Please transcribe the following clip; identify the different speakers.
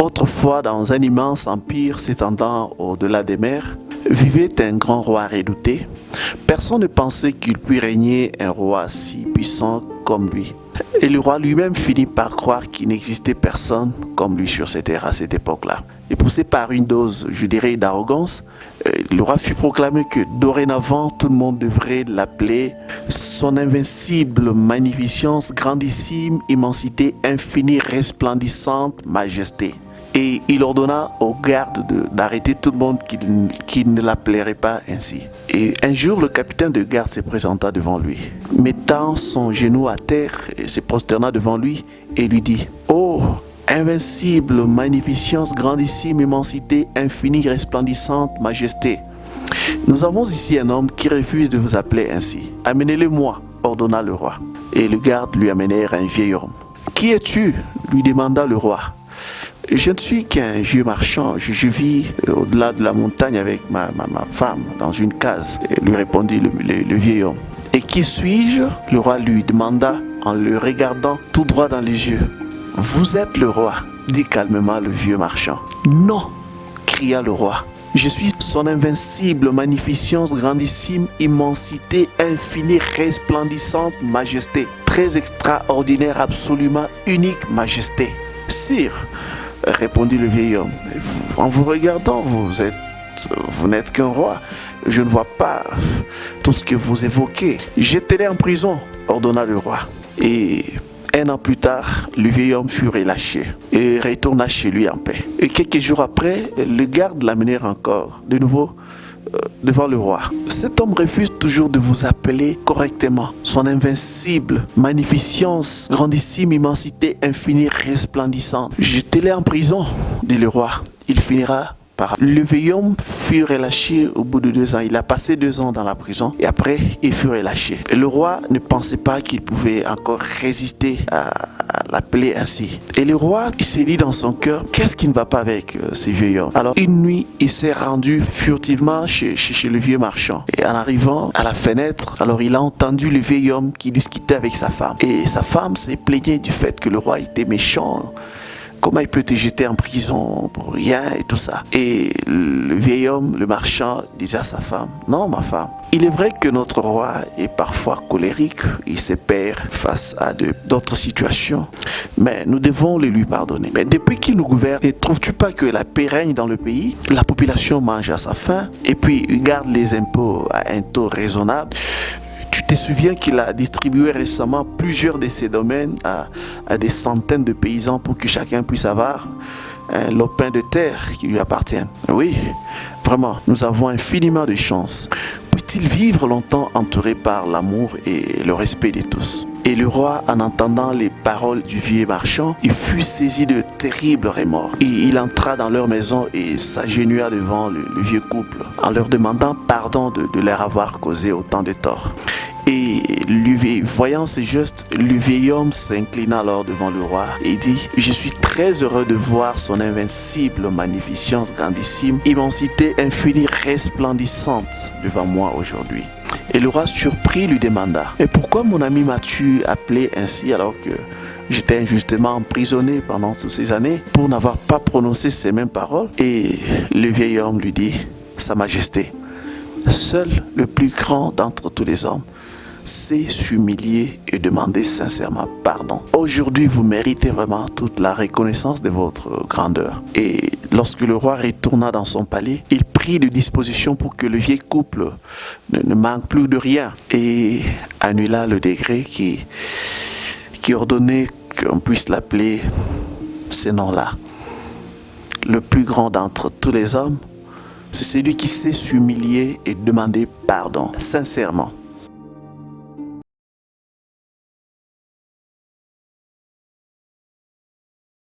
Speaker 1: Autrefois, dans un immense empire s'étendant au-delà des mers, vivait un grand roi redouté. Personne ne pensait qu'il puisse régner un roi si puissant comme lui. Et le roi lui-même finit par croire qu'il n'existait personne comme lui sur cette terre à cette époque-là. Et poussé par une dose, je dirais, d'arrogance, le roi fut proclamé que dorénavant, tout le monde devrait l'appeler son invincible magnificence, grandissime immensité, infinie, resplendissante majesté. Et il ordonna aux gardes d'arrêter tout le monde qui ne l'appellerait pas ainsi. Et un jour, le capitaine de garde se présenta devant lui, mettant son genou à terre, et se prosterna devant lui et lui dit: « Oh, invincible magnificence, grandissime immensité, infinie, resplendissante majesté. Nous avons ici un homme qui refuse de vous appeler ainsi. Amenez-le-moi, ordonna le roi. Et les gardes lui amenèrent un vieil homme. Qui es-tu? Lui demanda le roi. Je ne suis qu'un vieux marchand, je vis au-delà de la montagne avec ma femme dans une case, lui répondit le vieil homme. Et qui suis-je? Le roi lui demanda en le regardant tout droit dans les yeux. Vous êtes le roi, dit calmement le vieux marchand. Non, cria le roi. Je suis son invincible magnificence, grandissime immensité, infinie, resplendissante majesté, très extraordinaire, absolument unique majesté. Sire, répondit le vieil homme, en vous regardant, vous n'êtes qu'un roi. Je ne vois pas tout ce que vous évoquez. Jetez-les en prison, ordonna le roi. Et un an plus tard, le vieil homme fut relâché et retourna chez lui en paix. Et quelques jours après, le garde l'amenèrent encore, de nouveau, devant le roi. Cet homme refuse toujours de vous appeler correctement. Son invincible magnificence, grandissime immensité, infinie, resplendissante. Jetez-les en prison, dit le roi. Il finira par... Le vieil homme fut relâché au bout de 2 ans. Il a passé 2 ans dans la prison et après, il fut relâché. Et le roi ne pensait pas qu'il pouvait encore résister à l'appeler ainsi. Et le roi, il s'est dit dans son cœur, qu'est-ce qui ne va pas avec ce vieil homme? Alors, une nuit, il s'est rendu furtivement chez le vieux marchand. Et en arrivant à la fenêtre, alors il a entendu le vieil homme qui discutait avec sa femme. Et sa femme s'est plaignée du fait que le roi était méchant. Comment il peut te jeter en prison pour rien et tout ça? Et le vieil homme, le marchand, disait à sa femme, non ma femme, il est vrai que notre roi est parfois colérique, il se perd face à d'autres situations, mais nous devons le lui pardonner. Mais depuis qu'il nous gouverne, ne trouves-tu pas que la paix règne dans le pays? La population mange à sa faim et puis il garde les impôts à un taux raisonnable. Tu te souviens qu'il a distribué récemment plusieurs de ses domaines à des centaines de paysans pour que chacun puisse avoir un lopin de terre qui lui appartient. Oui, vraiment, nous avons infiniment de chance. Peut-il vivre longtemps entouré par l'amour et le respect de tous? Et le roi, en entendant les paroles du vieux marchand, il fut saisi de terribles remords. Et il entra dans leur maison et s'agenouilla devant le vieux couple, en leur demandant pardon de leur avoir causé autant de tort. Et voyant ces gestes, le vieil homme s'inclina alors devant le roi et dit: je suis très heureux de voir son invincible magnificence, grandissime, immensité infinie, resplendissante devant moi aujourd'hui. Et le roi surpris lui demanda: mais pourquoi mon ami m'as-tu appelé ainsi alors que j'étais injustement emprisonné pendant toutes ces années pour n'avoir pas prononcé ces mêmes paroles? Et le vieil homme lui dit: Sa Majesté, seul le plus grand d'entre tous les hommes sait s'humilier et demander sincèrement pardon. Aujourd'hui, vous méritez vraiment toute la reconnaissance de votre grandeur. Et lorsque le roi retourna dans son palais, il prit des dispositions pour que le vieil couple ne manque plus de rien et annula le décret qui ordonnait qu'on puisse l'appeler ce nom-là. Le plus grand d'entre tous les hommes, c'est celui qui sait s'humilier et demander pardon sincèrement.